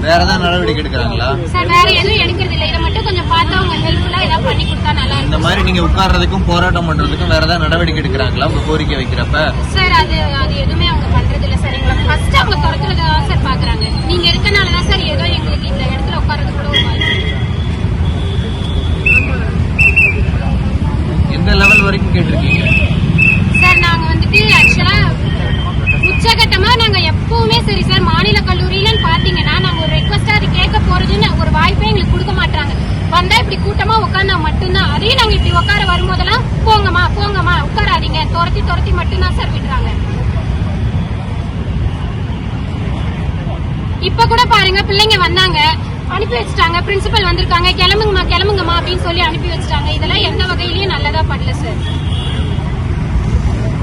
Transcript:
வேற ஏதாவது நடவடிக்கை எடுக்கிறாங்களா சார்? வேற எதுவும் எடுக்கிறது இல்ல. இதை மட்டும் கொஞ்சம் பார்த்து அவங்க ஹெல்ப்ஃபுல்லா ஏதாவது பண்ணி கொடுத்தா நல்லா இருக்கும். இந்த மாதிரி நீங்க உட்கார்றதுக்கும் போராட்டம் பண்றதுக்கும் வேற ஏதாவது நடவடிக்கை எடுக்கிறாங்களா உங்க கோரிக்கை வைக்கிறப்ப? சார் அது எதுவுமே அவங்க பண்றது இல்ல சார். எங்களை ஃபர்ஸ்ட் அவங்க துரத்துறதுதான் சார் பாக்குறாங்க. நீங்க இருக்கனாலதான் சார் ஏதோ எங்களுக்கு இந்த இடத்துல உட்கார்றது கூட ஒரு வாய்ப்பு. எந்த லெவல் வரைக்கும் கேட்டிருக்கீங்க சார்? நாங்க வந்துட்டு ஆக்சுவலா உச்சகட்டமா நாங்க எப்பவுமே சரி சார், மாநில கல்லூரியிலன்னு பாத்தீங்கன்னா நாங்க ஒரு ரெக்வஸ்டா அது கேட்க போறதுன்னு ஒரு வாய்ப்பே எங்களுக்கு கொடுக்க மாட்டாங்க. வந்தா இப்படி கூட்டமா உட்காந்தா மட்டும்தான். அதையும் நாங்க இப்படி உட்கார வரும்போதெல்லாம் போங்கம்மா போங்கம்மா உட்காராதீங்க துரத்தி துரத்தி மட்டும்தான் சார் விடுறாங்க. இப்ப கூட பாருங்க, பிள்ளைங்க வந்தாங்க, அனுப்பி வச்சுட்டாங்க. பிரின்சிபல் வந்திருக்காங்க, கிளம்புங்கம்மா கிளம்புங்கம்மா அப்படின்னு சொல்லி அனுப்பி வச்சுட்டாங்க. இதெல்லாம் எந்த வகையிலயும் நல்லதா பண்ணல சார்.